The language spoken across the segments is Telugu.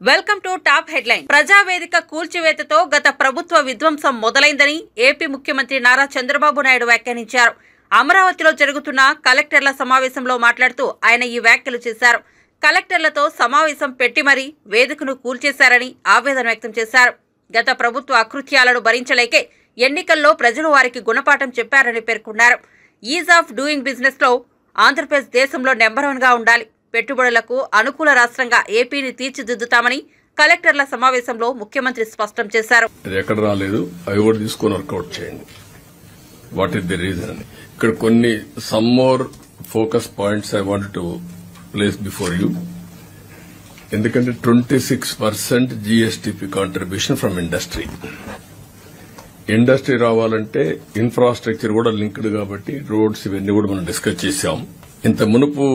Welcome to top headline. Prajavedika కూల్చివేతతో గత ప్రభుత్వ విధ్వంసం మొదలైందని ఏపీ ముఖ్యమంత్రి నారా చంద్రబాబు నాయుడు వ్యాఖ్యానించారు. అమరావతిలో జరుగుతున్న కలెక్టర్ల సమావేశంలో మాట్లాడుతూ ఆయన ఈ వ్యాఖ్యలు చేశారు. కలెక్టర్లతో సమావేశం పెట్టి మరీ వేదికను కూల్చేశారని ఆవేదన వ్యక్తం చేశారు. గత ప్రభుత్వ అకృత్యాలను భరించలేకే ఎన్నికల్లో ప్రజలు వారికి గుణపాఠం చెప్పారని పేర్కొన్నారు. ఈజ్ ఆఫ్ డూయింగ్ బిజినెస్ లో ఆంధ్రప్రదేశ్ దేశంలో నెంబర్ 1 గా ఉండాలి. పెట్టుబడులకు అనుకూల రాష్ట్రంగా ఏపీని తీర్చిదిద్దుతామని కలెక్టర్ల సమావేశంలో ముఖ్యమంత్రి స్పష్టం చేశారు. ఎక్కడ రాలేదు అవి కూడా తీసుకొని వర్కౌట్ చేయండి. What is the reason? ఇక్కడ కొన్ని some more focus points I want to place before you. ఎందుకంటే 26% GSTP contribution from industry. Industry రావాలంటే ఇన్ఫ్రాస్ట్రక్చర్ కూడా లింక్డ్ కాబట్టి రోడ్స్ ఇవన్నీ కూడా మనం డిస్కస్ చేశాం. ఇంత మునుపు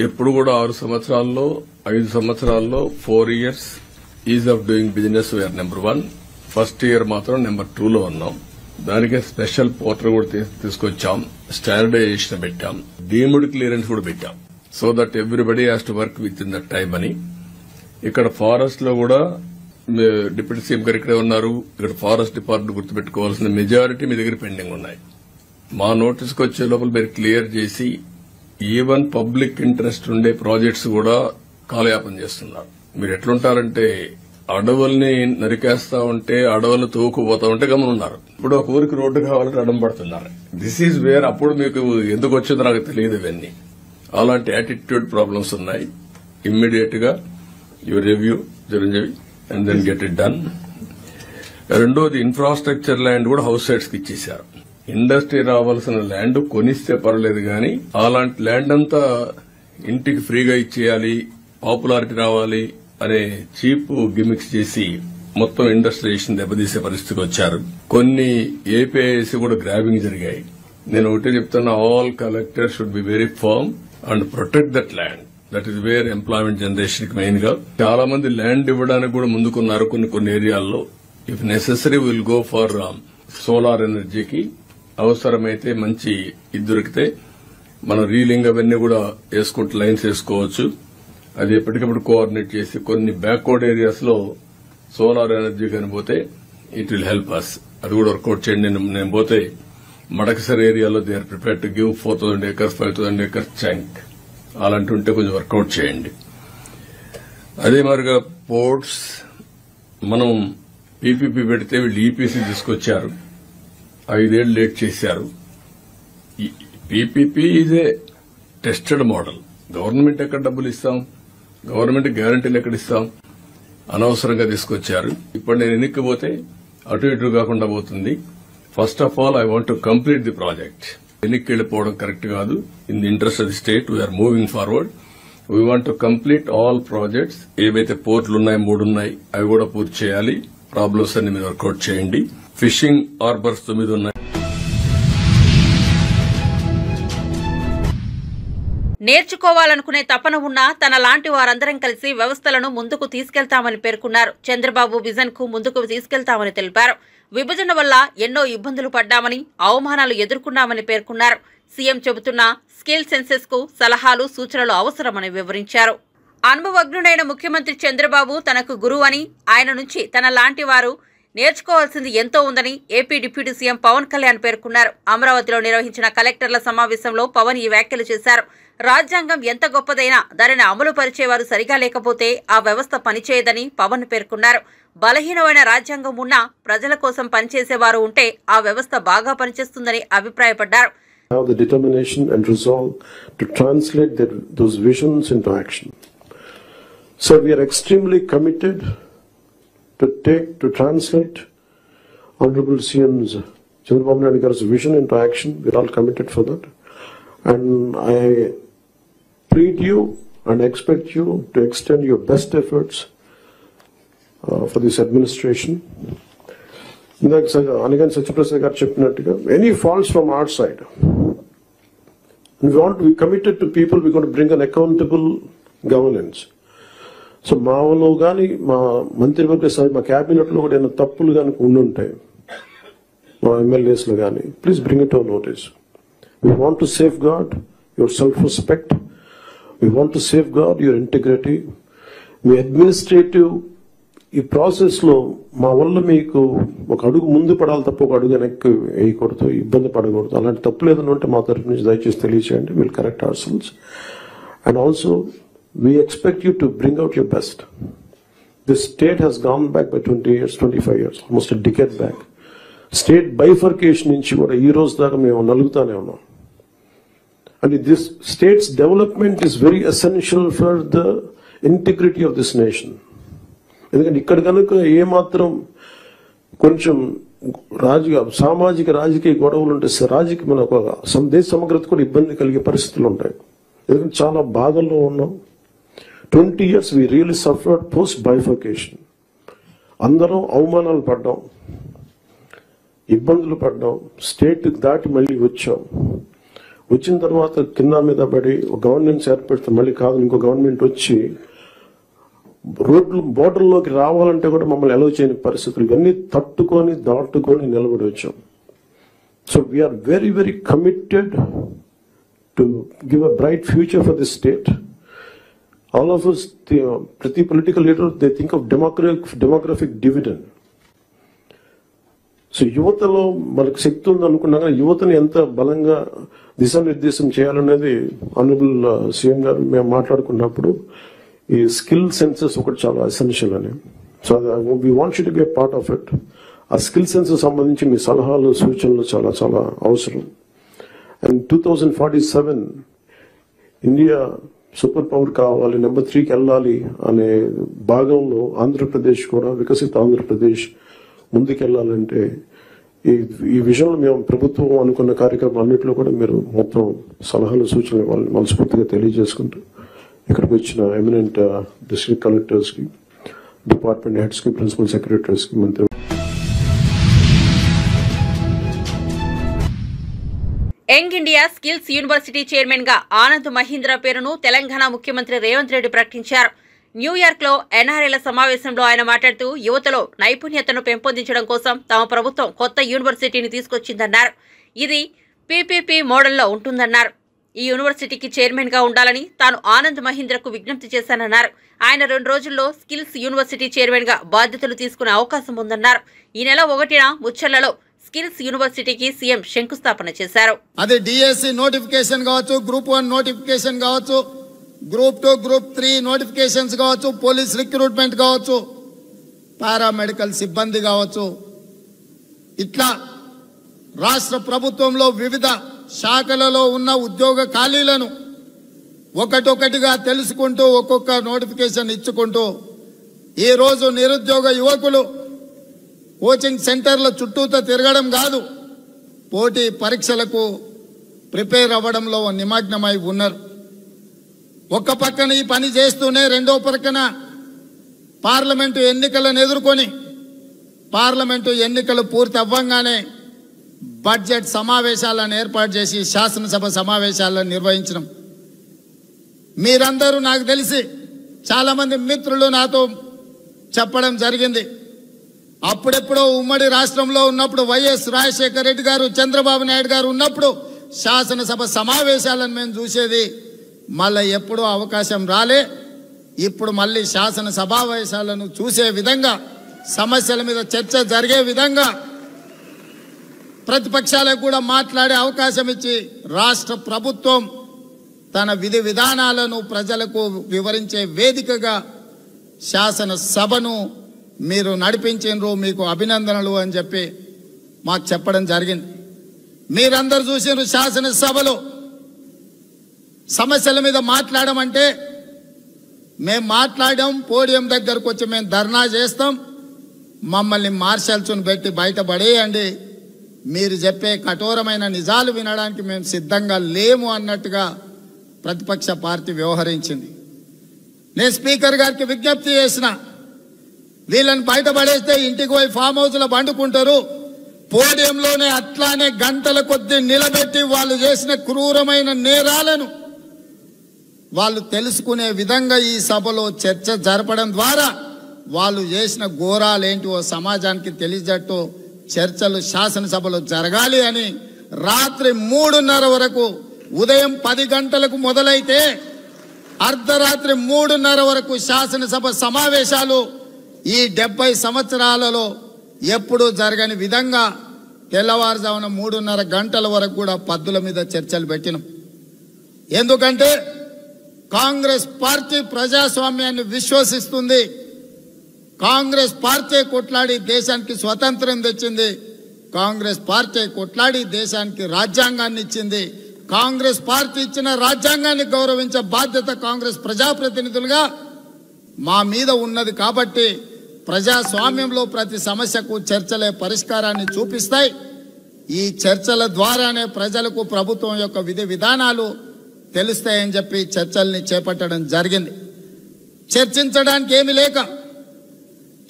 ఎప్పుడు కూడా 6 సంవత్సరాల్లో 5 సంవత్సరాల్లో 4 years ease of doing business we are number 1. First year మాత్రం నెంబర్ 2లో ఉన్నాం. దానికే స్పెషల్ పోర్టల్ కూడా తీసుకొచ్చాం, స్టాండర్డైజేషన్ పెట్టాం, డీమ్డ్ క్లియరెన్స్ కూడా పెట్టాం. So that everybody has to work with in that time అని. ఇక్కడ ఫారెస్ట్ లో కూడా డిప్యూటీ సీఎం గారు ఇక్కడే ఉన్నారు. ఇక్కడ ఫారెస్ట్ డిపార్ట్మెంట్ గుర్తుపెట్టుకోవాల్సిన మెజారిటీ మీ దగ్గర పెండింగ్ ఉన్నాయి. మా నోటీస్కి వచ్చే లోపల మీరు క్లియర్ చేసి ఈవెన్ పబ్లిక్ ఇంట్రెస్ట్ ఉండే ప్రాజెక్ట్స్ కూడా కాలయాపన చేస్తున్నారు. మీరు ఎట్లుంటారంటే అడవుల్ని నరికేస్తా ఉంటే అడవులు తోకుపోతా ఉంటే గమనున్నారు. ఇప్పుడు ఒక ఊరికి రోడ్డు కావాలంటే అడ్డం పడుతున్నారు. This is where. అప్పుడు మీకు ఎందుకు వచ్చిందో నాకు తెలియదు. ఇవన్నీ అలాంటి యాటిట్యూడ్ ప్రాబ్లమ్స్ ఉన్నాయి. ఇమ్మీడియట్ గా you review Chiranjeevi and then get it done. రెండోది ఇన్ఫ్రాస్ట్రక్చర్ ల్యాండ్ కూడా హౌస్ సైట్స్ కి ఇచ్చేశారు. ఇండస్ట్రీ రావాల్సిన ల్యాండ్ కొనిస్తే పర్లేదు కానీ అలాంటి ల్యాండ్ అంతా ఇంటికి ఫ్రీగా ఇచ్చేయాలి, పాపులారిటీ రావాలి అనే చీప్ గిమిక్స్ చేసి మొత్తం ఇండస్ట్రియలైజేషన్ దెబ్బతీసే పరిస్థితికి వచ్చారు. కొన్ని ఏపీఐసి కూడా గ్రాబింగ్ జరిగాయి. నేను ఒకటే చెప్తున్నా, all collectors should be very firm and protect that land. That is where employment generation కి మెయిన్ గా. చాలా మంది ల్యాండ్ ఇవ్వడానికి కూడా ముందుకున్నారు కొన్ని ఏరియాల్లో. If necessary will go for solar ఎనర్జీకి. అవసరమైతే మంచి ఇది దొరికితే మనం రీలింగ్ అవన్నీ కూడా వేసుకుంటూ లైన్స్ వేసుకోవచ్చు. అది ఎప్పటికప్పుడు కోఆర్డినేట్ చేసి కొన్ని బ్యాక్వర్డ్ ఏరియాస్ లో సోలార్ ఎనర్జీ కనిపోతే ఇట్ విల్ హెల్ప్ అస్. అది కూడా వర్కౌట్ చేయండి. నేను పోతే మడకసర్ ఏరియాలో they are prepare to give 4,000 acres 5,000 acres chunk. అలాంటి ఉంటే కొంచెం వర్కౌట్ చేయండి. అదే మరిగా పోర్ట్స్ మనం పీపీపీ పెడితే వీళ్ళు ఈపీసీ తీసుకొచ్చారు. 5 ఏళ్లు లేట్ చేశారు. PPP is a tested model. Government ఎక్కడ డబ్బులు ఇస్తాం, గవర్నమెంట్ గ్యారంటీలు ఎక్కడ ఇస్తాం? అనవసరంగా తీసుకొచ్చారు. ఇప్పుడు నేను ఎన్నికపోతే అటు ఇటు కాకుండా పోతుంది. First of all I want to complete the project. ఎన్నికకి వెళ్లిపోవడం కరెక్ట్ కాదు. In the interest of the state we are moving forward. We want to complete all projects. ఏవైతే పోర్టులు ఉన్నాయి 3 ఉన్నాయి, అవి కూడా పూర్తి చేయాలి. ప్రాబ్లమ్స్ అన్ని మీరు వర్కౌట్ చేయండి. ఫిషింగ్ హార్బర్స్ 9 ఉన్నాయి. నేర్చుకోవాలనుకునే తపన ఉన్నా తన లాంటి వారందరం కలిసి వ్యవస్థలను ముందుకు తీసుకెళ్తామని పేర్కొన్నారు. చంద్రబాబు విజన్ కు ముందుకు తీసుకెళ్తామని తెలిపారు. విభజన వల్ల ఎన్నో ఇబ్బందులు పడ్డామని, అవమానాలు ఎదుర్కొన్నామని పేర్కొన్నారు. సీఎం చెబుతున్న స్కిల్ సెన్సెస్ కు సలహాలు సూచనలు అవసరమని వివరించారు. అనుభవజ్ఞుడైన ముఖ్యమంత్రి చంద్రబాబు తనకు గురువు అని, ఆయన నుంచి తన లాంటి వారు నేర్చుకోవాల్సింది ఎంతో ఉందని AP deputy CM Pawan Kalyan పేర్కొన్నారు. అమరావతిలో నిర్వహించిన కలెక్టర్ల సమావేశంలో పవన్ ఈ వ్యాఖ్యలు చేశారు. రాజ్యాంగం ఎంత గొప్పదైనా దానిని అమలు పరిచేవారు సరిగా లేకపోతే ఆ వ్యవస్థ పనిచేయదని పవన్ పేర్కొన్నారు. బలహీనమైన రాజ్యాంగం ఉన్నా ప్రజల కోసం పనిచేసేవారు ఉంటే ఆ వ్యవస్థ బాగా పనిచేస్తుందని అభిప్రాయపడ్డారు. Have the determination and resolve to translate those visions into action. So we are extremely committed to translate Honorable CM's Chandrababu Naidu Garu's vision into action. We are all committed for that. And I plead you and expect you to extend your best efforts for this administration. Anigan Satyaprasad garu cheppinattuga, any faults from our side, we want to be committed to people. We're going to bring an accountable governance. So మాలో కానీ మా మంత్రివర్గ సభ్యులు, మా క్యాబినెట్లో కూడా ఏమైనా తప్పులు కానీ ఉండుంటాయి, మా ఎమ్మెల్యేస్లో కానీ, please bring it our notice. We want to safeguard your self respect. We want to safeguard your integrity. మీ అడ్మినిస్ట్రేటివ్ ఈ ప్రాసెస్లో మా వల్ల మీకు ఒక అడుగు ముందు పడాలి తప్ప ఒక అడుగు వెనక్కి వేయకూడదు, ఇబ్బంది పడకూడదు. అలాంటి తప్పులు ఏదైనా ఉంటే మా తరఫు నుంచి దయచేసి తెలియచేయండి. Will correct ourselves. And also we expect you to bring out your best. This state has gone back by 20 years, 25 years, almost a decade back. State bifurcation నుంచి కూడా ఈ రోజు దాకా మేము నలుగుతానే ఉన్నాం. And this state's development is very essential for the integrity of this nation. ఎందుకంటే ఇక్కడ కనుక ఏమాత్రం కొంచెం సామాజిక రాజకీయ గొడవలు ఉంటే మన ఒక దేశ సమగ్రత కూడా ఇబ్బంది కలిగే పరిస్థితులు ఉంటాయి. ఎందుకంటే చాలా బాధల్లో ఉన్నాం. 20 years we really suffered post bifurcation. అందరం అవమానాలు పడ్డాం, ఇబ్బందులు పడ్డాం, స్టేట్ దాటి మళ్ళీ వచ్చాం. వచ్చిన తర్వాత కింద మీద పడి ఒక గవర్నమెంట్ ఏర్పడితే మళ్ళీ కాదు ఇంకో గవర్నమెంట్ వచ్చి రోడ్లు బోర్డర్లోకి రావాలంటే కూడా మమ్మల్ని అలౌ చేయని పరిస్థితులు, ఇవన్నీ తట్టుకొని దాటుకొని నిలబడి వచ్చాం. So we are very very committed to give a bright future for this state. All of us, ప్రతి political leader they think of demographic dividend. So యువతలో మనకు శక్తి ఉంది అనుకున్నాగా యువతని ఎంత బలంగా దిశానిర్దేశం చేయాలనేది ఆనరబుల్ సీఎం గారు మేము మాట్లాడుకున్నప్పుడు ఈ స్కిల్ సెన్సెస్ ఒకటి చాలా ఎసెన్షియల్ అని. So we want you to be a part of it. ఆ స్కిల్ సెన్సెస్ సంబంధించి మీ సలహాలు సూచనలు చాలా చాలా అవసరం. అండ్ 2047 ఇండియా సూపర్ పవర్ కావాలి, నెంబర్ 3కి వెళ్ళాలి అనే భాగంలో ఆంధ్రప్రదేశ్ కూడా వికసిత ఆంధ్రప్రదేశ్ ముందుకెళ్లాలంటే ఈ విషయంలో మేము ప్రభుత్వం అనుకున్న కార్యక్రమం అన్నింటిలో కూడా మీరు మొత్తం సలహాలు సూచనలు వాళ్ళని మనస్ఫూర్తిగా తెలియజేసుకుంటూ ఇక్కడికి వచ్చిన ఎమినెంట్ డిస్ట్రిక్ట్ కలెక్టర్స్ కి, డిపార్ట్మెంట్ హెడ్స్ కి, ప్రిన్సిపల్ సెక్రటరీస్ కి మంత్రి. Young India skills university chairman గా ఆనంద్ మహీంద్ర పేరును తెలంగాణ ముఖ్యమంత్రి రేవంత్ రెడ్డి ప్రకటించారు. న్యూయార్క్ లో ఎన్ఆర్ఐల సమావేశంలో ఆయన మాట్లాడుతూ యువతలో నైపుణ్యతను పెంపొందించడం కోసం తమ ప్రభుత్వం కొత్త యూనివర్సిటీని తీసుకొచ్చిందన్నారు. ఇది పీపీపీ మోడల్లో ఉంటుందన్నారు. ఈ యూనివర్సిటీకి చైర్మన్ గా ఉండాలని తాను ఆనంద్ మహీంద్రకు విజ్ఞప్తి చేశానన్నారు. ఆయన 2 రోజుల్లో స్కిల్స్ యూనివర్సిటీ చైర్మన్ గా బాధ్యతలు తీసుకునే అవకాశం ఉందన్నారు. ఈ నెల 1న ముచ్చర్లలో స్కిల్స్ యూనివర్సిటీకి సీఎం శంకుస్థాపన చేశారు. అది డిఎస్సి నోటిఫికేషన్ కావచ్చు, గ్రూప్ 1 నోటిఫికేషన్ కావచ్చు, గ్రూప్ 2, గ్రూప్ 3 నోటిఫికేషన్స్ కావచ్చు, పోలీస్ రిక్రూట్మెంట్ కావచ్చు, పారామెడికల్ సిబ్బంది కావచ్చు. ఇట్లా రాష్ట్ర ప్రభుత్వంలో వివిధ శాఖలలో ఉన్న ఉద్యోగ ఖాళీలను ఒకటొకటిగా తెలుసుకుంటూ ఒక్కొక్క నోటిఫికేషన్ ఇచ్చుకుంటూ ఈరోజు నిరుద్యోగ యువకులు కోచింగ్ సెంటర్ల చుట్టూతో తిరగడం కాదు, పోటీ పరీక్షలకు ప్రిపేర్ అవ్వడంలో నిమగ్నమై ఉన్నారు. ఒక్క పక్కన ఈ పని చేస్తూనే రెండో పక్కన పార్లమెంటు ఎన్నికలను ఎదుర్కొని పార్లమెంటు ఎన్నికలు పూర్తి అవ్వంగానే బడ్జెట్ సమావేశాలను ఏర్పాటు చేసి శాసనసభ సమావేశాలను నిర్వహించడం. మీరందరూ నాకు తెలిసి చాలామంది మిత్రులు నాతో చెప్పడం జరిగింది. అప్పుడెప్పుడో ఉమ్మడి రాష్ట్రంలో ఉన్నప్పుడు వైఎస్ రాజశేఖర రెడ్డి గారు, చంద్రబాబు నాయుడు గారు ఉన్నప్పుడు శాసనసభ సమావేశాలను మేము చూసేది. మళ్ళీ ఎప్పుడూ అవకాశం రాలే. ఇప్పుడు మళ్ళీ శాసన సమావేశాలను చూసే విధంగా, సమస్యల మీద చర్చ జరిగే విధంగా, ప్రతిపక్షాలకు కూడా మాట్లాడే అవకాశం ఇచ్చి రాష్ట్ర ప్రభుత్వం తన విధి విధానాలను ప్రజలకు వివరించే వేదికగా శాసనసభను మీరు నడిపించినరు, మీకు అభినందనలు అని చెప్పి మాకు చెప్పడం జరిగింది. మీరందరూ చూసినారు శాసనసభలో సమస్యల మీద మాట్లాడమంటే మేము మాట్లాడాం. పోడియం దగ్గరకు వచ్చి మేము ధర్నా చేస్తాం, మమ్మల్ని మార్షల్స్ను పెట్టి బయటపడేయండి, మీరు చెప్పే కఠోరమైన నిజాలు వినడానికి మేము సిద్ధంగా లేము అన్నట్టుగా ప్రతిపక్ష పార్టీ వ్యవహరించింది. నేను స్పీకర్ గారికి విజ్ఞప్తి చేసిన, వీళ్ళని బయటపడేస్తే ఇంటికి పోయి ఫామ్ హౌస్లో పండుకుంటారు, పోడియంలోనే అట్లానే గంటల కొద్దీ నిలబెట్టి వాళ్ళు చేసిన క్రూరమైన నేరాలను వాళ్ళు తెలుసుకునే విధంగా ఈ సభలో చర్చ జరపడం ద్వారా వాళ్ళు చేసిన ఘోరాలేంటివో సమాజానికి తెలియజేట్టు చర్చలు శాసనసభలో జరగాలి అని రాత్రి 3:30 వరకు, ఉదయం 10 గంటలకు మొదలైతే అర్ధరాత్రి 3:30 వరకు శాసనసభ సమావేశాలు ఈ 70 సంవత్సరాలలో ఎప్పుడూ జరగని విధంగా తెల్లవారుజామున 3:30 గంటల వరకు కూడా పద్దుల మీద చర్చలు పెట్టినాం. ఎందుకంటే కాంగ్రెస్ పార్టీ ప్రజాస్వామ్యాన్ని విశ్వసిస్తుంది. కాంగ్రెస్ పార్టీ కొట్లాడి దేశానికి స్వతంత్రం తెచ్చింది. కాంగ్రెస్ పార్టీ కొట్లాడి దేశానికి రాజ్యాంగాన్ని ఇచ్చింది. కాంగ్రెస్ పార్టీ ఇచ్చిన రాజ్యాంగాన్ని గౌరవించే బాధ్యత కాంగ్రెస్ ప్రజాప్రతినిధులుగా మా మీద ఉన్నది. కాబట్టి ప్రజాస్వామ్యంలో ప్రతి సమస్యకు చర్చలే పరిష్కారాన్ని చూపిస్తాయి. ఈ చర్చల ద్వారానే ప్రజలకు ప్రభుత్వం యొక్క విధి విధానాలు తెలుస్తాయని చెప్పి చర్చల్ని చేపట్టడం జరిగింది. చర్చించడానికి ఏమీ లేక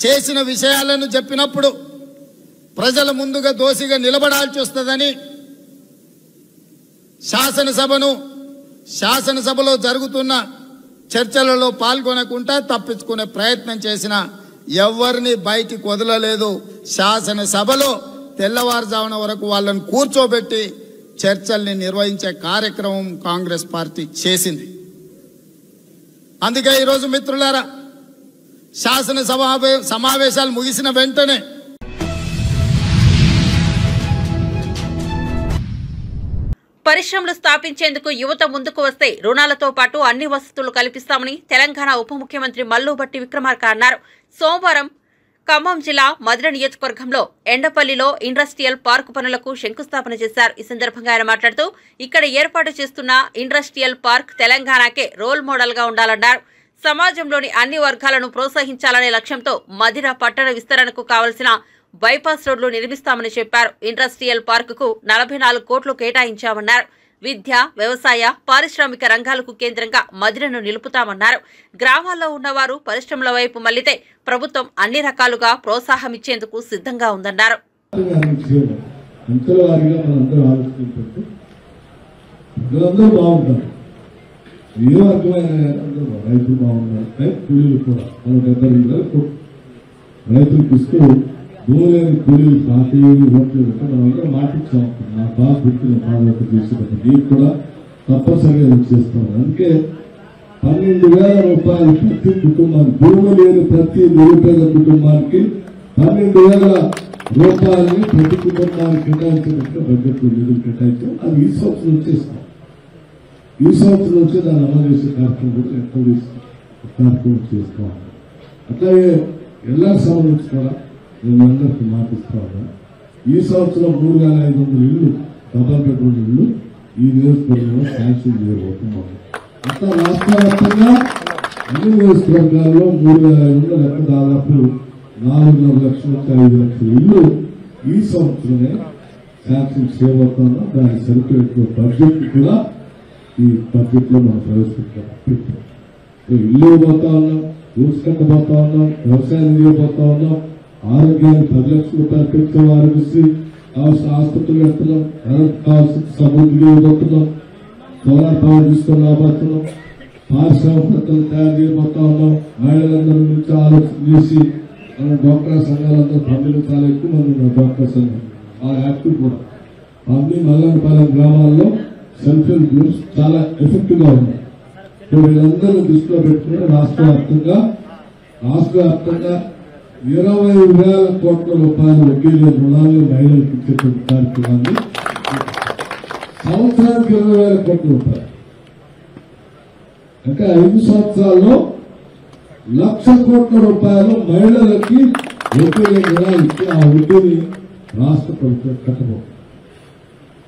చేసిన విషయాలను చెప్పినప్పుడు ప్రజల ముందుగా దోషిగా నిలబడాల్సి వస్తుందని శాసనసభలో జరుగుతున్న చర్చలలో పాల్గొనకుండా తప్పించుకునే ప్రయత్నం చేసిన ఎవరిని బయటికి వదలలేదు. శాసనసభలో తెల్లవారుజామున వరకు వాళ్ళని కూర్చోబెట్టి చర్చల్ని నిర్వహించే కార్యక్రమం కాంగ్రెస్ పార్టీ చేసింది. అందుకే ఈరోజు మిత్రులారా, శాసనసభ సమావేశాలు ముగిసిన వెంటనే పరిశ్రమలు స్థాపించేందుకు యువత ముందుకు వస్తే రుణాలతో పాటు అన్ని వసతులు కల్పిస్తామని తెలంగాణ ఉప ముఖ్యమంత్రి మల్లుభట్టి విక్రమార్క అన్నారు. సోమవారం ఖమ్మం జిల్లా మధిర నియోజకవర్గంలో ఎండపల్లిలో ఇండస్ట్రియల్ పార్క్ పనులకు శంకుస్థాపన చేశారు. ఈ సందర్భంగా ఆయన మాట్లాడుతూ ఇక్కడ ఏర్పాటు చేస్తున్న ఇండస్ట్రియల్ పార్క్ తెలంగాణకే రోల్ మోడల్ గా ఉండాలన్నారు. సమాజంలోని అన్ని వర్గాలను ప్రోత్సహించాలనే లక్ష్యంతో మధిర పట్టణ విస్తరణకు కావలసిన బైపాస్ రోడ్లు నిర్మిస్తామని చెప్పారు. ఇండస్ట్రియల్ పార్కుకు 44 కోట్లు కేటాయించామన్నారు. విద్య, వ్యవసాయ, పారిశ్రామిక రంగాలకు కేంద్రంగా మధిరను నిలుపుతామన్నారు. గ్రామాల్లో ఉన్నవారు పరిశ్రమల వైపు మళ్లితే ప్రభుత్వం అన్ని రకాలుగా ప్రోత్సాహం ఇచ్చేందుకు సిద్ధంగా ఉందన్నారు. దూలేని కూలీలు పార్టీ ఓట్లు మనందరం మాటించాం. నా బాగా గుర్తున్న బాధ్యత చేసేటప్పుడు నీకు కూడా తప్పనిసరిగా చేస్తాం. అందుకే 12,000 రూపాయలు ప్రతి కుటుంబానికి, భూమి లేని ప్రతి నిరుపేద కుటుంబానికి 12,000 రూపాయలని ప్రతి కుటుంబానికి కేటాయించినట్టుగా బడ్జెట్ నిధులు కేటాయించాం. అది ఈ సంవత్సరం వచ్చేస్తాం. ఈ సంవత్సరం వచ్చి దాన్ని అమలు చేసే కార్యక్రమం కూడా ఎక్కువ కార్యక్రమం చేస్తాం. అట్లాగే ఎల్ఆర్ సంబంధించి కూడా నేను అందరికీ మాటిస్తా ఉన్నా. ఈ సంవత్సరం 3,500 ఇళ్లు, డబల్ బెడ్రూమ్ ఇళ్లు ఈ నియోజకవర్గంలో శాంక్షన్ చేయబోతున్నాం. అట్లా రాష్ట్ర వ్యాప్తంగా అన్ని నియోజకవర్గాల్లో 3,500 లెక్క దాదాపు 4.5 లక్షల నుంచి 5 లక్షల ఇళ్లు ఈ సంవత్సరమే శాంక్షన్ చేయబోతున్నాం. దాని సరిపోయే బడ్జెట్ కూడా ఈ బడ్జెట్ లో మనం ప్రవేశపెట్టాం. ఇల్లు పోతా ఉన్నాం, రూట్స్ కట్టబోతా ఉన్నాం, వ్యవసాయం చేయబోతా ఉన్నాం, ఆరోగ్యానికి 10 లక్షల రూపాయలు పెంచాం, ఆరోగ్యశ్రీ కావాల్సిన ఆసుపత్రులు పెడుతున్నాం, కరెంట్ కావాల్సిన సముద్రం ఇవ్వబోతున్నాం, సోలార్ పవర్ తీసుకొని రాబోతున్నాం, పారిశ్రామికతలు తయారు చేయబోతా ఉన్నాం. మహిళలందరి నుంచి ఆలోచన చేసి మన డ్వాక్రా సంఘాలందరూ పంపిణీ చాలా ఎక్కువ మంది ఉన్నారు. డ్వాక్రా సంఘం ఆ యాక్టివ్ కూడా పంపిణీ మల్లంపాలెం గ్రామాల్లో సెల్ఫ్ హెల్ప్ గ్రూప్స్ చాలా ఎఫెక్టివ్ గా ఉన్నాయి. వీళ్ళందరూ దృష్టిలో పెట్టుకుని రాష్ట్ర వ్యాప్తంగా 20,000 కోట్ల రూపాయలు వడ్డీలో రుణాలు మహిళలకు ఇచ్చేటువంటి కార్యక్రమాన్ని సంవత్సరానికి 20,000 కోట్ల రూపాయలు అంటే 5 సంవత్సరాల్లో 1,00,000 కోట్ల రూపాయలు మహిళలకి వడ్డీలో రుణాలు ఇచ్చి ఆ వడ్డీని రాష్ట్ర ప్రభుత్వం కట్టబోతుంది.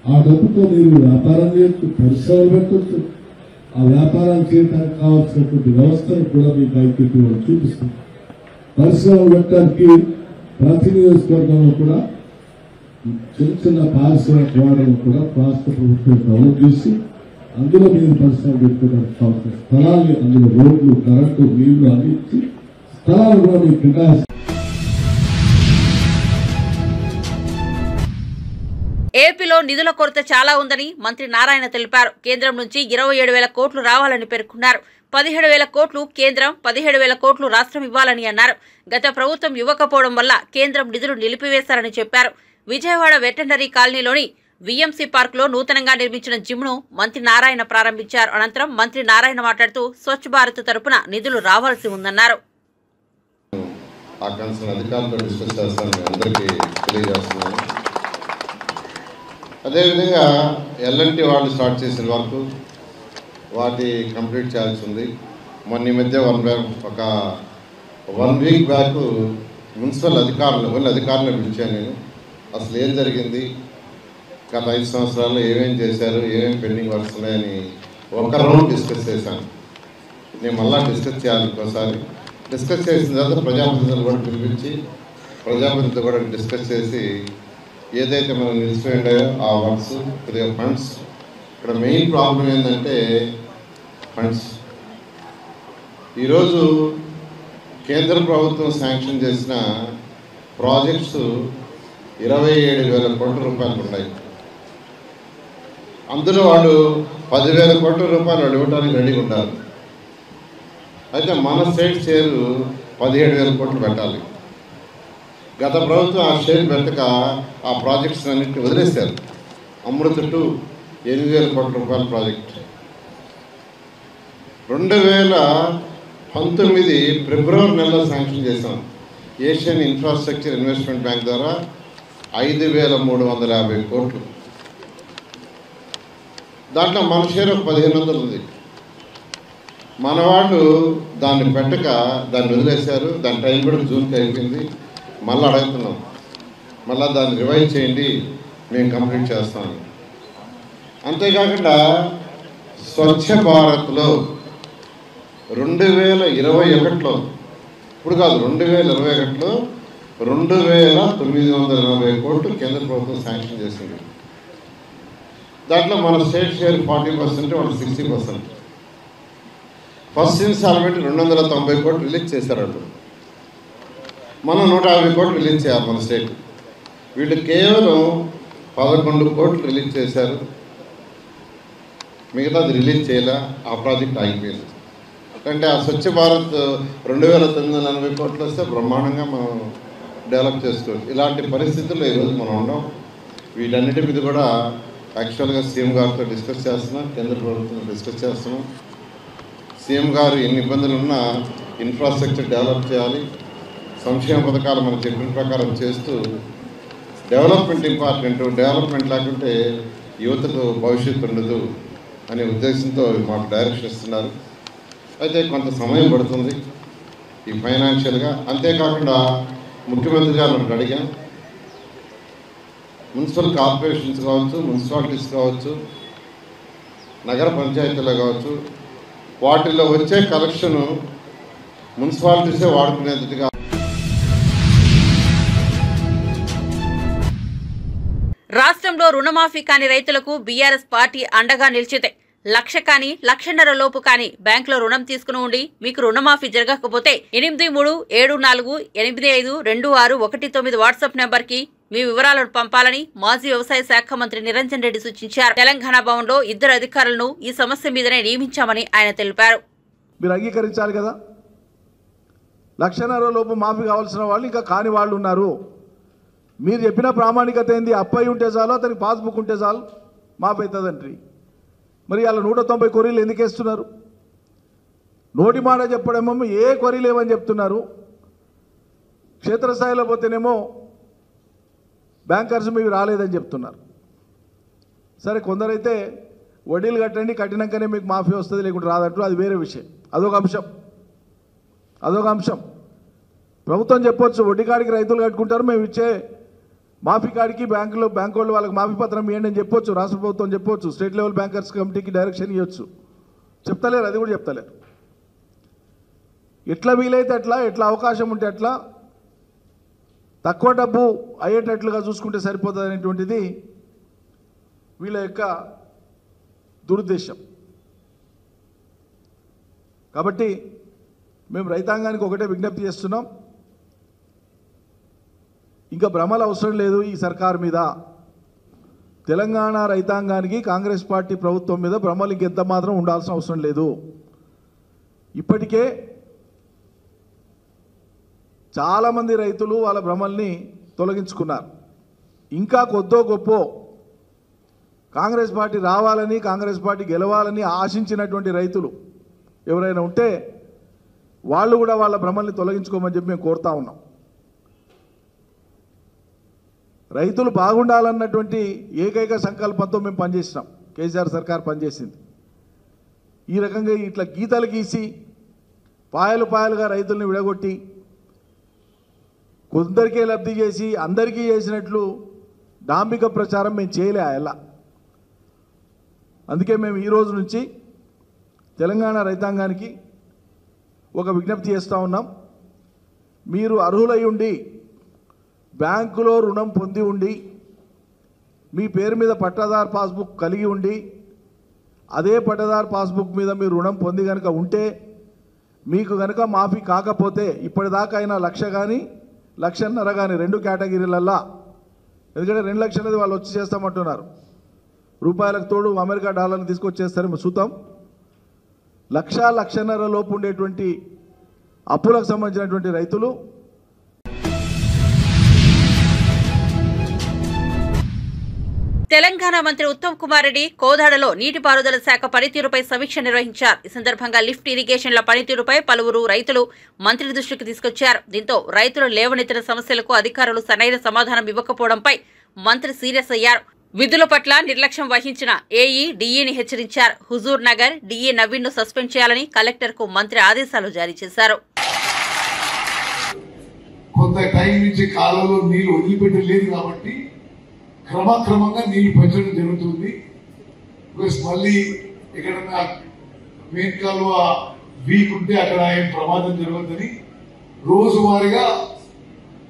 ఆ డబ్బుతో మీరు వ్యాపారం చేయొచ్చు, పరిశ్రమలు పెట్టవచ్చు. ఆ వ్యాపారాలు చేయడానికి కావాల్సినటువంటి వ్యవస్థను కూడా మీకు ఐక్యత చూపిస్తుంది. పరిశ్రమలు పెట్టడానికి ప్రతి నియోజకవర్గంలో కూడా చిన్న చిన్న పారిశ్రామిక వాడలను కూడా రాష్ట్ర ప్రభుత్వం డెవలప్ చేసి అందులో మీరు పరిశ్రమలు పెట్టుకోవడానికి కావాల్సిన స్థలాన్ని, అందులో రోడ్లు, కరెంటు, నీళ్లు అన్ని ఇచ్చి స్థలాలు కూడా మీకు కేటాయిస్తారు. ఏపీలో నిధుల కొరత చాలా ఉందని మంత్రి నారాయణ తెలిపారు. కేంద్రం నుంచి 27,000 కోట్లు రావాలని పేర్కొన్నారు. 17,000 కోట్లు కేంద్రం, 17,000 కోట్లు రాష్ట్రం ఇవ్వాలని అన్నారు. గత ప్రభుత్వం ఇవ్వకపోవడం వల్ల కేంద్రం నిధులు నిలిపివేశారని చెప్పారు. విజయవాడ వెటర్నరీ కాలనీలోని వీఎంసీ పార్కులో నూతనంగా నిర్మించిన జిమ్ను మంత్రి నారాయణ ప్రారంభించారు. అనంతరం మంత్రి నారాయణ మాట్లాడుతూ స్వచ్ఛ భారత్ తరపున నిధులు రావాల్సి ఉందన్నారు. అదేవిధంగా ఎల్ఎన్టీ వాళ్ళు స్టార్ట్ చేసిన వరకు వాటి కంప్లీట్ చేయాల్సి ఉంది. మొన్న ఈ మధ్య ఒక 1 వీక్ బ్యాక్ మున్సిపల్ అధికారులను పిలిచాను నేను. అసలు ఏం జరిగింది, గత 5 సంవత్సరాల్లో ఏమేమి చేశారు, ఏమేమి పెండింగ్ వర్క్స్ ఉన్నాయని ఒక రౌండ్ డిస్కస్ చేశాను. నేను మళ్ళా డిస్కస్ చేయాలి ఇంకోసారి. డిస్కస్ చేసిన తర్వాత ప్రజాప్రతినిధులు కూడా పిలిపించి ప్రజాప్రతినిధులతో కూడా డిస్కస్ చేసి ఏదైతే మనం నిలిచిపోయాయో ఆ వర్క్స్ కొద్దిగా ఫండ్స్, ఇక్కడ మెయిన్ ప్రాబ్లం ఏంటంటే ఫండ్స్. ఈరోజు కేంద్ర ప్రభుత్వం శాంక్షన్ చేసిన ప్రాజెక్ట్స్ 27,000 కోట్ల రూపాయలు ఉన్నాయి. అందులో వాళ్ళు 10,000 కోట్ల రూపాయలు వాళ్ళు ఇవ్వడానికి రెడీగా ఉండాలి. అయితే మన స్టేట్ షేరు 17,000 కోట్లు పెట్టాలి. గత ప్రభుత్వం ఆ షేర్ పెట్టక ఆ ప్రాజెక్ట్స్ అన్నింటినీ వదిలేశారు. అమృత్ 2 8,000 కోట్ల రూపాయల ప్రాజెక్ట్ 2019 ఫిబ్రవరి నెలలో శాంక్షన్ చేశాం. ఏషియన్ ఇన్ఫ్రాస్ట్రక్చర్ ఇన్వెస్ట్మెంట్ బ్యాంక్ ద్వారా 5,350 కోట్లు. దాంట్లో మన షేర్ ఒక 1,500 ఉంది. మన వాళ్ళు దాన్ని పెట్టక దాన్ని వదిలేశారు. దాని టైం కూడా జూన్కి అయిపోయింది. మళ్ళీ అడుగుతున్నాం, మళ్ళీ దాన్ని రివైజ్ చేయండి, మేము కంప్లీట్ చేస్తాము. అంతేకాకుండా స్వచ్ఛ భారత్లో 2021లో, ఇప్పుడు కాదు 2021లో 2,940 కోట్లు కేంద్ర ప్రభుత్వం శాంక్షన్ చేసింది. దాంట్లో మన స్టేట్ షేర్ 40%, వాళ్ళు 60%. ఫస్ట్ ఇన్స్టాల్మెంట్ 290 కోట్లు రిలీజ్ చేశారు వాళ్ళు. మనం 150 కోట్లు రిలీజ్ చేయాలి మన స్టేట్. వీళ్ళు కేవలం 11 కోట్లు రిలీజ్ చేశారు. మిగతాది రిలీజ్ చేయలే. ఆ ప్రాజెక్ట్ ఆగిపోయింది. అంటే ఆ స్వచ్ఛ భారత్ 2,940 కోట్లు వస్తే బ్రహ్మాండంగా మనం డెవలప్ చేసుకోవచ్చు. ఇలాంటి పరిస్థితుల్లో ఈరోజు మనం ఉన్నాం. వీటన్నిటి మీద కూడా యాక్చువల్గా సీఎం గారితో డిస్కస్ చేస్తున్నాం, కేంద్ర ప్రభుత్వంతో డిస్కస్ చేస్తున్నాం. సీఎం గారు ఎన్ని ఇబ్బందులు ఉన్నా ఇన్ఫ్రాస్ట్రక్చర్ డెవలప్ చేయాలి, సంక్షేమ పథకాలు మనం చెప్పిన ప్రకారం చేస్తూ డెవలప్మెంట్ ఇంపార్టెంట్. డెవలప్మెంట్ లేకుంటే యువతకు భవిష్యత్తు ఉండదు అనే ఉద్దేశంతో మాకు డైరెక్షన్ ఇస్తున్నారు. అయితే కొంత సమయం పడుతుంది ఈ ఫైనాన్షియల్గా. అంతేకాకుండా ముఖ్యమంత్రి గారు మనకు అడిగాం, మున్సిపల్ కార్పొరేషన్స్ కావచ్చు, మున్సిపాలిటీస్ కావచ్చు, నగర పంచాయతీలు కావచ్చు, వాటిల్లో వచ్చే కలెక్షను మున్సిపాలిటీసే వాడుకునేట్టుగా. రాష్ట్రంలో రుణమాఫీ కాని రైతులకు బీఆర్ఎస్ పార్టీ అండగా నిలిచితే 1,00,000 కానీ 1,50,000 లోపు కానీ బ్యాంకులో రుణం తీసుకుని ఉండి మీకు రుణమాఫీ జరగకపోతే 837458526119 వాట్సాప్ నెంబర్కి మీ వివరాలను పంపాలని మాజీ వ్యవసాయ శాఖ మంత్రి నిరంజన్ రెడ్డి సూచించారు. తెలంగాణ భవన్లో 2 అధికారులను ఈ సమస్య మీదనే నియమించామని ఆయన తెలిపారు. మీరు అంగీకరించాలి కదా. 1,50,000 లోపు మాఫీ కావాల్సిన వాళ్ళు ఇంకా కాని వాళ్ళు ఉన్నారు. మీరు చెప్పిన ప్రామాణికత ఏంది? అప్పయి ఉంటే చాలు, అతనికి పాస్బుక్ ఉంటే చాలు మాఫీ అవుతుందండి. మరి అలా 190 కొరీలు ఎందుకు వేస్తున్నారు? నోటి మాట చెప్పడేమో ఏ కొరీ లేవని చెప్తున్నారు. క్షేత్రస్థాయిలో పోతేనేమో బ్యాంకర్స్ మీకు రాలేదని చెప్తున్నారు. సరే, కొందరైతే వడ్డీలు కట్టండి, కట్టినాకనే మీకు మాఫీ వస్తుంది, లేకుంటే రాదంటారు. అది వేరే విషయం. అదొక అంశం. ప్రభుత్వం చెప్పొచ్చు, వడ్డీ కాడికి రైతులు కట్టుకుంటారు, మేము ఇచ్చే మాఫీ కాడికి బ్యాంకు వాళ్ళు వాళ్ళకి మాఫీ పత్రం ఇవ్వండి అని చెప్పొచ్చు. రాష్ట్ర ప్రభుత్వం చెప్పొచ్చు, స్టేట్ లెవెల్ బ్యాంకర్స్ కమిటీకి డైరెక్షన్ ఇవ్వచ్చు. చెప్తలేరు, అది కూడా చెప్తలేరు. ఎట్లా వీలైతే అట్లా, ఎట్లా అవకాశం ఉంటే అట్లా తక్కువ డబ్బు అయ్యేటట్లుగా చూసుకుంటే సరిపోతుంది అనేటువంటిది వీళ్ళ యొక్క దురుద్దేశం. కాబట్టి మేము రైతాంగానికి ఒకటే విజ్ఞప్తి చేస్తున్నాం, ఇంకా భ్రమలు అవసరం లేదు ఈ సర్కార్ మీద. తెలంగాణ రైతాంగానికి కాంగ్రెస్ పార్టీ ప్రభుత్వం మీద భ్రమలు ఇంకెంత మాత్రం ఉండాల్సిన అవసరం లేదు. ఇప్పటికే చాలామంది రైతులు వాళ్ళ భ్రమల్ని తొలగించుకున్నారు. ఇంకా కొద్దో గొప్ప కాంగ్రెస్ పార్టీ రావాలని, కాంగ్రెస్ పార్టీ గెలవాలని ఆశించినటువంటి రైతులు ఎవరైనా ఉంటే వాళ్ళు కూడా వాళ్ళ భ్రమల్ని తొలగించుకోమని చెప్పి మేము కోరుతా ఉన్నాం. రైతులు బాగుండాలన్నటువంటి ఏకైక సంకల్పంతో మేము పనిచేసినాం. కేసీఆర్ సర్కార్ పనిచేసింది. ఈ రకంగా ఇట్లా గీతలు గీసి పాయలు పాయలుగా రైతుల్ని విడగొట్టి కొందరికే లబ్ధి చేసి అందరికీ చేసినట్లు డాంబిక ప్రచారం మేము చేయలే ఎలా. అందుకే మేము ఈ రోజు నుంచి తెలంగాణ రైతాంగానికి ఒక విజ్ఞప్తి చేస్తూ ఉన్నాం. మీరు అర్హులై ఉండి బ్యాంకులో రుణం పొంది ఉండి మీ పేరు మీద పట్టాదారు పాస్బుక్ కలిగి ఉండి అదే పట్టాదారు పాస్బుక్ మీద మీరు రుణం పొంది కనుక ఉంటే మీకు కనుక మాఫీ కాకపోతే ఇప్పటిదాకా అయినా 1,00,000 కానీ 1,50,000 కానీ 2 కేటగిరీలల్లా, ఎందుకంటే 2 లక్షలది వాళ్ళు వచ్చి చేస్తామంటున్నారు, రూపాయలకు తోడు అమెరికా డాలర్ని తీసుకొచ్చేస్తారేమో చూద్దాం. 1,00,000-1,50,000 లోపు ఉండేటువంటి అప్పులకు సంబంధించినటువంటి రైతులు తెలంగాణ మంత్రి ఉత్తమ్ కుమార్ రెడ్డి కోదాడలో నీటిపారుదల శాఖ పనితీరుపై సమీక్ష నిర్వహించారు. ఈ సందర్భంగా లిఫ్ట్ ఇరిగేషన్ల పనితీరుపై పలువురు రైతులు మంత్రి దృష్టికి తీసుకొచ్చారు. దీంతో రైతులు లేవనెత్తిన సమస్యలకు అధికారులు సరైన సమాధానం ఇవ్వకపోవడంపై మంత్రి సీరియస్ అయ్యారు. విధుల పట్ల నిర్లక్ష్యం వహించిన ఏఈ, డీఈని హెచ్చరించారు. హుజూర్ నగర్ డీఈ నవీన్ ను సస్పెండ్ చేయాలని కలెక్టర్కు మంత్రి ఆదేశాలు జారీ చేశారు. కొంత టైం నుంచి కాలంలో నీళ్లు వదిలిపెట్టలేదు కాబట్టి క్రమక్రమంగా నీళ్లు పెంచడం జరుగుతుంది. ప్లస్ మళ్ళీ ఎక్కడన్నా మెయిన్ కాలువ వీక్ ఉంటే అక్కడ ఏం ప్రమాదం జరగద్దని రోజువారీగా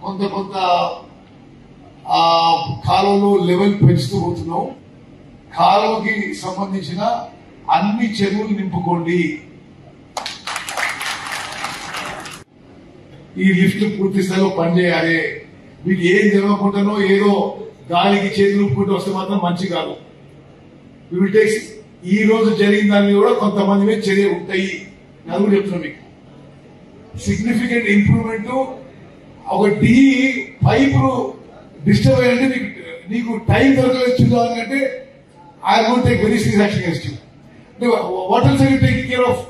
కొంత ఆ కాలువలో లెవెల్ పెంచుతూ పోతున్నాం. కాలువకి సంబంధించిన అన్ని చెరువులు నింపుకోండి. ఈ లిఫ్ట్ పూర్తి స్థాయిలో పనిచేయాలి. మీకు ఏం జరగకుండానో ఏదో గాలికి చేతులు ఊపుకుంటూ వస్తే మాత్రం మంచి కాదు. ఈ రోజు జరిగిన దాన్ని కూడా కొంతమంది మీద చర్య ఉంటాయి. అది కూడా చెప్తున్నాం. మీకు సిగ్నిఫికెంట్ ఇంప్రూవ్మెంట్. ఒక డి పైపు డిస్టర్బ్ అయ్యంటే నీకు టైం దొరకలేదు చూద్దామంటే I won't take very serious action against you. అంటే what else are you taking care of?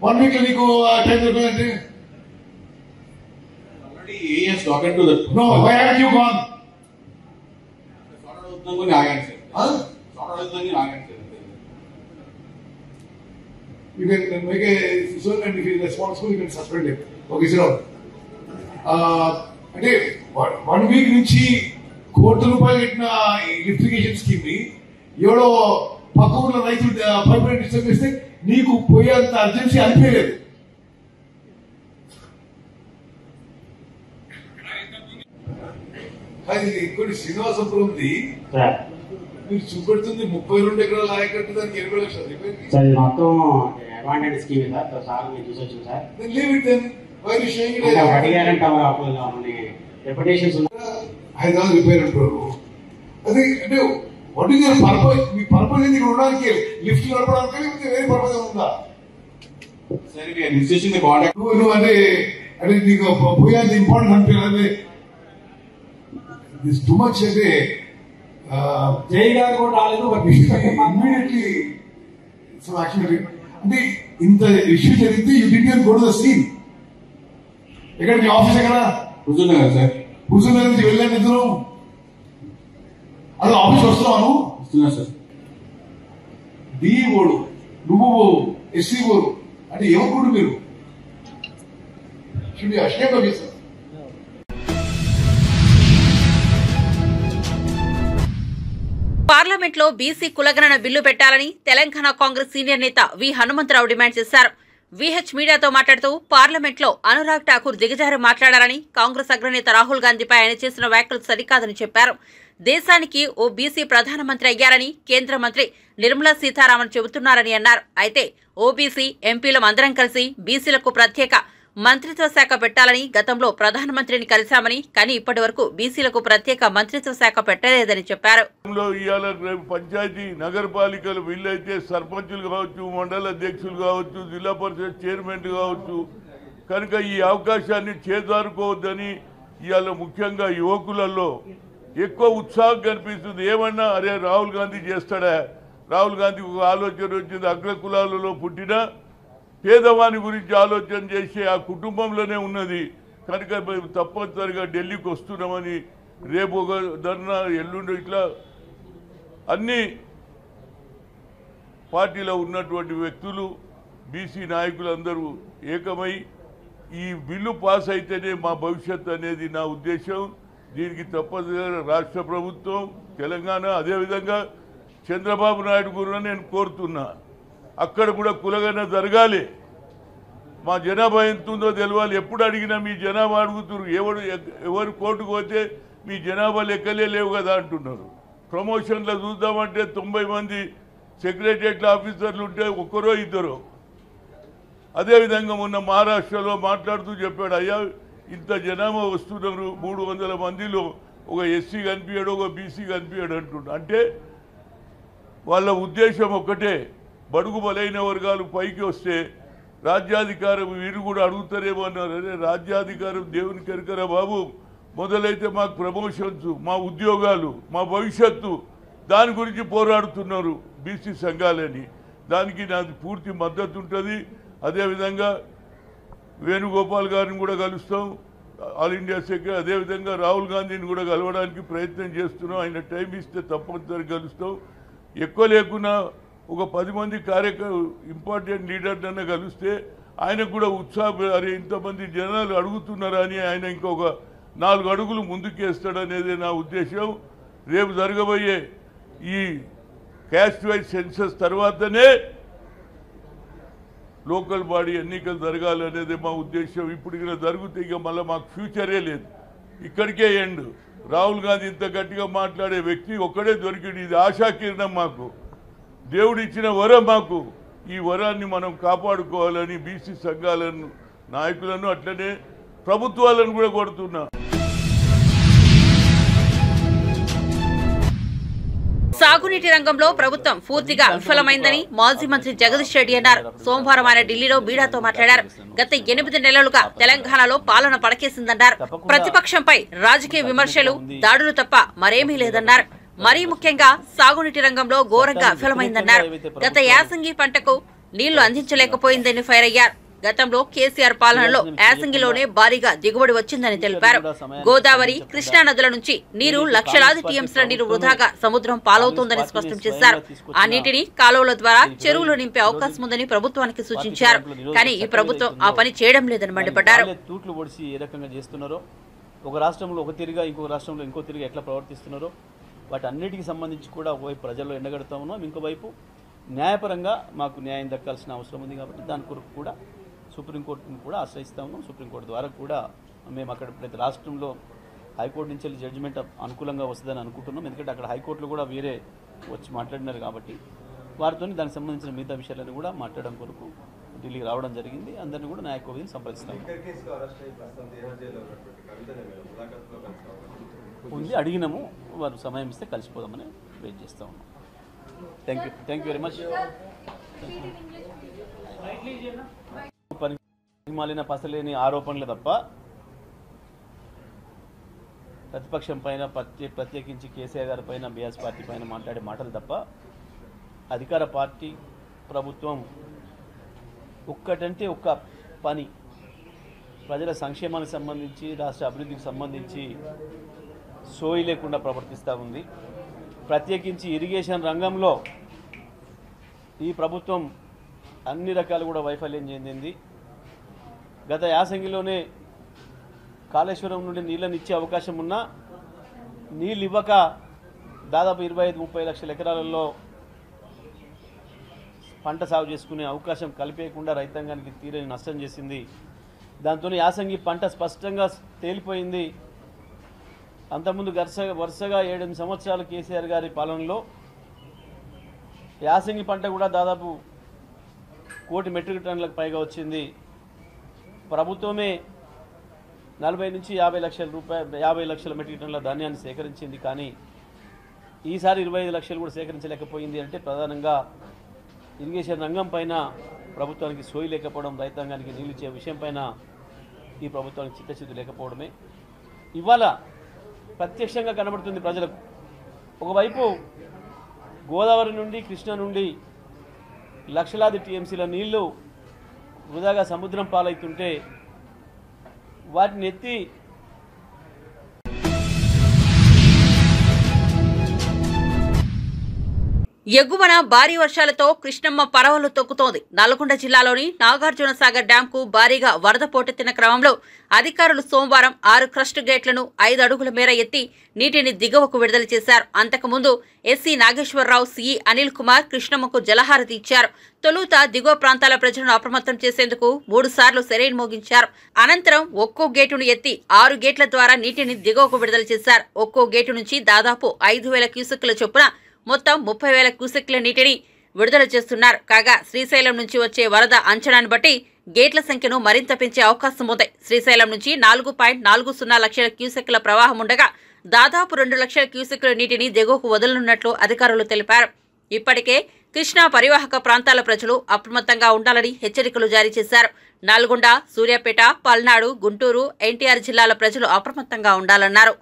1 week లో నీకు టైం దొరకలేదంటే he has talked to the no, why haven't you gone? You can make a so and if he is responsible, you can suspend him. Okay, sir. అంటే 1 week నుంచి ₹1 కోటి పెట్టిన లిఫ్టిగేషన్ స్కీమ్ ని ఎవడో పక్క ఊర్లో రైతులు పర్మనెంట్ డిస్టర్బ్ చేస్తే నీకు పోయేంత అర్జెన్సీ అనిపించలేదు. అది కొన్ని శ్రీనివాసపురం ఉంది, మీరు చూపెడుతుంది 32 ఎకరాల ఆయకట్టు, దానికి 20 లక్షలు మొత్తం అడ్వాంటేజ్ స్కీమ్ సార్ మీరు చూసొచ్చు సార్. హైదరాబాద్ రిపేర్ అంటారు. అది అంటే what is your purpose? Me purpose ఏంది? ఇక్కడ ఉండడానికి, లిఫ్ట్ నడపడానికి, లేకపోతే వేరే పర్పస్ ఉందా? నువ్వు అంటే నీకు పోయేది ఇంపార్టెంట్ అనిపించాలి. దిస్ టూ మచ్ అంటే జైగారు కూడా రాలేదు. ఇమ్మీడియట్లీ సో యాక్చువల్లీ అంటే ఇంత ఇష్యూ జరిగితే you did go to the scene. ఎక్కడ మీ ఆఫీస్ ఎక్కడ? హుజూర్ నగర్ సార్. హుజూర్ నగర్ నుంచి వెళ్ళాను ఇద్దరు. అదే ఆఫీస్ వస్తున్నాను. వస్తున్నా సార్. డిఈ ఓడు, నువ్వు ఎస్సీ ఓడు అంటే ఎవరు మీరు? Should be ashamed of yourself. పార్లమెంట్లో బీసీ కులగణన బిల్లు పెట్టాలని తెలంగాణ కాంగ్రెస్ సీనియర్ నేత వి హనుమంతరావు డిమాండ్ చేశారు. వీహెచ్ మీడియాతో మాట్లాడుతూ పార్లమెంట్లో అనురాగ్ ఠాకూర్ దిగజారి మాట్లాడారని, కాంగ్రెస్ అగ్రనేత రాహుల్ గాంధీపై ఆయన చేసిన వ్యాఖ్యలు సరికాదని చెప్పారు. దేశానికి ఓ బీసీ ప్రధానమంత్రి అయ్యారని కేంద్ర మంత్రి నిర్మలా సీతారామన్ చెబుతున్నారని అన్నారు. అయితే ఓబీసీ ఎంపీలం అందరం కలిసి బీసీలకు ప్రత్యేక మంత్రిత్వ శాఖ పెట్టాలని గతంలో ప్రధానమంత్రిని కలిశామని, కానీ ఇప్పటి వరకు బీసీలకు ప్రత్యేక మంత్రిత్వ శాఖ పెట్టలేదని చెప్పారు. పంచాయతీ నగరపాలికలు వీళ్ళైతే సర్పంచులు కావచ్చు, మండల అధ్యక్షులు కావచ్చు, జిల్లా పరిషత్ చైర్మన్ కావచ్చు, కనుక ఈ అవకాశాన్ని చేజారుకోవద్దని ఇవాళ ముఖ్యంగా యువకులలో ఎక్కువ ఉత్సాహం కనిపిస్తుంది. ఏమన్నా అరే రాహుల్ గాంధీ చేస్తాడా, రాహుల్ గాంధీకి ఒక ఆలోచన వచ్చింది, అగ్ర కులాలలో పుట్టిన పేదవాని గురించి ఆలోచన చేసే ఆ కుటుంబంలోనే ఉన్నది కనుక మేము తప్పనిసరిగా ఢిల్లీకి వస్తున్నామని రేపు ఒక ధర్నా, ఎల్లుండి ఇట్లా అన్ని పార్టీలో ఉన్నటువంటి వ్యక్తులు బీసీ నాయకులందరూ ఏకమై ఈ బిల్లు పాస్ అయితేనే మా భవిష్యత్తు అనేది నా ఉద్దేశం. దీనికి తప్పనిసరిగా రాష్ట్ర ప్రభుత్వం, తెలంగాణ, అదేవిధంగా చంద్రబాబు నాయుడు కూడా నేను కోరుతున్నా, అక్కడ కూడా కులగన జరగాలి. మా జనాభా ఎంత ఉందో తెలవాలి. ఎప్పుడు అడిగినా మీ జనాభా అడుగుతున్నారు, ఎవరు కోర్టుకు పోతే మీ జనాభా లెక్కలే లేవు కదా అంటున్నారు. ప్రమోషన్లో చూద్దామంటే 90 మంది సెక్రటరియట్ ఆఫీసర్లు ఉంటే ఒక్కరో ఇద్దరు. అదేవిధంగా మొన్న మహారాష్ట్రలో మాట్లాడుతూ చెప్పాడు, అయ్యా ఇంత జనాభా వస్తున్నారు, 300 మందిలో ఒక ఎస్సీ కనిపించాడు, ఒక బీసీ కనిపించాడు అంటున్నాడు. అంటే వాళ్ళ ఉద్దేశం ఒక్కటే, బడుగు బలైన వర్గాలు పైకి వస్తే రాజ్యాధికారం వీరు కూడా అడుగుతారేమో అన్నారు. అదే రాజ్యాధికారం దేవుని కెరకరా బాబు, మొదలైతే మాకు ప్రమోషన్స్, మా ఉద్యోగాలు, మా భవిష్యత్తు, దాని గురించి పోరాడుతున్నారు బీసీ సంఘాలని. దానికి నాది పూర్తి మద్దతు ఉంటుంది. అదేవిధంగా వేణుగోపాల్ గారిని కూడా కలుస్తాం, ఆల్ ఇండియా సెక్రటరీ. అదేవిధంగా రాహుల్ గాంధీని కూడా కలవడానికి ప్రయత్నం చేస్తున్నాం. ఆయన టైం ఇస్తే తప్పనిసరిగా కలుస్తాం. ఎక్కువ లేకున్నా ఒక 10 మంది ఇంపార్టెంట్ లీడర్నన్నా కలిస్తే ఆయనకు కూడా ఉత్సాహం, అరే ఇంతమంది జనాలు అడుగుతున్నారా అని ఆయన ఇంకొక 4 అడుగులు ముందుకేస్తాడనేది నా ఉద్దేశం. రేపు జరగబోయే ఈ క్యాస్ట్ వైజ్ సెన్సస్ తర్వాతనే లోకల్ బాడీ ఎన్నికలు జరగాలనేది మా ఉద్దేశం. ఇప్పుడు ఇక్కడ జరిగితే ఇక మళ్ళీ మాకు ఫ్యూచరే లేదు, ఇక్కడికే ఎండ్. రాహుల్ గాంధీ ఇంత గట్టిగా మాట్లాడే వ్యక్తి ఒక్కడే దొరికింది. ఇది ఆశాకిరణం, మాకు దేవుడు ఇచ్చిన వరం. మాకు ఈ వరాన్ని మనం కాపాడుకోవాలని బీసీ సంఘాలను, నాయకులను, అట్లనే ప్రభుత్వాలను కూడా కోరుతున్నా. సాగునీటి రంగంలో ప్రభుత్వం పూర్తిగా విఫలమైందని మాజీ మంత్రి జగదీష్ రెడ్డి అన్నారు. సోమవారం ఆయన ఢిల్లీలో మీడియాతో మాట్లాడారు. గత 8 నెలలుగా తెలంగాణలో పాలన పడకేసిందన్నారు. ప్రతిపక్షంపై రాజకీయ విమర్శలు, దాడులు తప్ప మరేమీ లేదన్నారు. మరీ ముఖ్యంగా సాగునీటి రంగంలో ఘోరంగా విఫలమైందన్నారు. గత యాసంగి పంటకు నీళ్లు అందించలేకపోయిందని ఫైర్ అయ్యారు. గతంలో కేసీఆర్ పాలనలో యాసంగిలోనే భారీగా దిగుబడి వచ్చిందని తెలిపారు. గోదావరి, కృష్ణా నదుల నుంచి నీరు లక్షలాది టీఎంసీల నీరు వృధాగా సముద్రం పాలవుతోందని స్పష్టం చేశారు. ఆ నీటిని కాలువల ద్వారా చెరువులు నింపే అవకాశం ఉందని ప్రభుత్వానికి సూచించారు. కానీ ఈ ప్రభుత్వం ఆ పని చేయడం లేదని మండిపడ్డారు. తూట్లు పొడిచి ఏ రకంగా చేస్తున్నారో, ఒక రాష్ట్రంలో ఒక తిరిగా ఇంకో రాష్ట్రంలో ఇంకో తిరిగా ఎట్లా ప్రవర్తిస్తున్నారో వాటి అన్నిటికీ సంబంధించి కూడా ఒకవైపు ప్రజల్లో ఎండగడతా ఉన్నాం, ఇంకోవైపు న్యాయపరంగా మాకు న్యాయం దక్కాల్సిన అవసరం ఉంది. కాబట్టి దాని కొరకు కూడా సుప్రీంకోర్టును కూడా ఆశ్రయిస్తా ఉన్నాం. సుప్రీంకోర్టు ద్వారా కూడా మేము అక్కడ ప్రతి రాష్ట్రంలో హైకోర్టు నుంచి వెళ్ళి జడ్జిమెంట్ అనుకూలంగా వస్తుందని అనుకుంటున్నాం. ఎందుకంటే అక్కడ హైకోర్టులో కూడా వేరే వచ్చి మాట్లాడినారు కాబట్టి వారితో దానికి సంబంధించిన మిగతా విషయాలను కూడా మాట్లాడడం కొరకు ఢిల్లీకి రావడం జరిగింది. అందరినీ కూడా న్యాయ కోవిధిని సంప్రదిస్తాం ఉంది. అడిగినాము, వారు సమయం ఇస్తే కలిసిపోదామని వెయిట్ చేస్తూ ఉన్నాం. Thank you very much. మాలిన పసలేని ఆరోపణలు తప్ప ప్రతిపక్షం పైన ప్రత్యేకించి కేసీఆర్ గారి పైన, బీఆర్ఎస్ పార్టీ పైన మాట్లాడే మాటలు తప్ప అధికార పార్టీ ప్రభుత్వం ఒక్కటంటే ఒక్క పని ప్రజల సంక్షేమానికి సంబంధించి, రాష్ట్ర అభివృద్ధికి సంబంధించి సోయి లేకుండా ప్రవర్తిస్తూ ఉంది. ప్రత్యేకించి ఇరిగేషన్ రంగంలో ఈ ప్రభుత్వం అన్ని రకాలు కూడా వైఫల్యం చెందింది. గత యాసంగిలోనే కాళేశ్వరం నుండి నీళ్ళని ఇచ్చే అవకాశం ఉన్నా నీళ్ళు ఇవ్వక దాదాపు 25-30 లక్షల ఎకరాలలో పంట సాగు చేసుకునే అవకాశం కల్పేయకుండా రైతాంగానికి తీరని నష్టం చేసింది. దాంతో యాసంగి పంట స్పష్టంగా తేలిపోయింది. అంతకుముందు వరుసగా 7 సంవత్సరాలు కేసీఆర్ గారి పాలనలో యాసంగి పంట కూడా దాదాపు 1 కోటి మెట్రిక్ టన్నులకు పైగా వచ్చింది. ప్రభుత్వమే 40 నుంచి 50 లక్షల మెట్రిక్ టన్నుల ధాన్యాన్ని సేకరించింది. కానీ ఈసారి 25 లక్షలు కూడా సేకరించలేకపోయింది. అంటే ప్రధానంగా ఇరిగేషన్ రంగం పైన ప్రభుత్వానికి సోయి లేకపోవడం, రైతాంగానికి నీళ్ళు ఇచ్చే విషయం పైన ఈ ప్రభుత్వానికి చిత్తశుద్ధి లేకపోవడమే. ఇవాళ ప్రత్యక్షంగా కనబడుతుంది ప్రజలకు. ఒకవైపు గోదావరి నుండి కృష్ణ నుండి లక్షలాది టీఎంసీల నీళ్లు వృధాగా సముద్రం పాలవుతుంటే వాటిని ఎత్తి ఎగువన భారీ వర్షాలతో కృష్ణమ్మ పరవలు తొక్కుతోంది. నల్గొండ జిల్లాలోని నాగార్జున సాగర్ డ్యాంకు భారీగా వరద పోటెత్తిన క్రమంలో అధికారులు సోమవారం 6 క్రస్ట్ గేట్లను 5 అడుగుల మేర ఎత్తి నీటిని దిగువకు విడుదల చేశారు. అంతకుముందు ఎస్సీ నాగేశ్వరరావు, సిఈ అనిల్ కుమార్ కృష్ణమ్మకు జలహారతి ఇచ్చారు. తొలుత దిగువ ప్రాంతాల ప్రజలను అప్రమత్తం చేసేందుకు 3 సార్లు సెరైన్ మోగించారు. అనంతరం ఒక్కో గేటును ఎత్తి 6 గేట్ల ద్వారా నీటిని దిగువకు విడుదల చేశారు. ఒక్కో గేటు నుంచి దాదాపు 5,000 క్యూసెక్కుల చొప్పున మొత్తం 30,000 క్యూసెక్ల నీటిని విడుదల చేస్తున్నారు. కాగా శ్రీశైలం నుంచి వచ్చే వరద అంచనాను బట్టి గేట్ల సంఖ్యను మరింత పెంచే అవకాశం ఉంది. శ్రీశైలం నుంచి 4.40 లక్షల క్యూసెక్ల ప్రవాహం ఉండగా దాదాపు 2 లక్షల క్యూసెక్ల నీటిని దిగువకు వదలనున్నట్లు అధికారులు తెలిపారు. ఇప్పటికే కృష్ణా పరివాహక ప్రాంతాల ప్రజలు అప్రమత్తంగా ఉండాలని హెచ్చరికలు జారీ చేశారు. నల్గొండ, సూర్యాపేట, పల్నాడు, గుంటూరు, ఎన్టీఆర్ జిల్లాల ప్రజలు అప్రమత్తంగా ఉండాలన్నారు.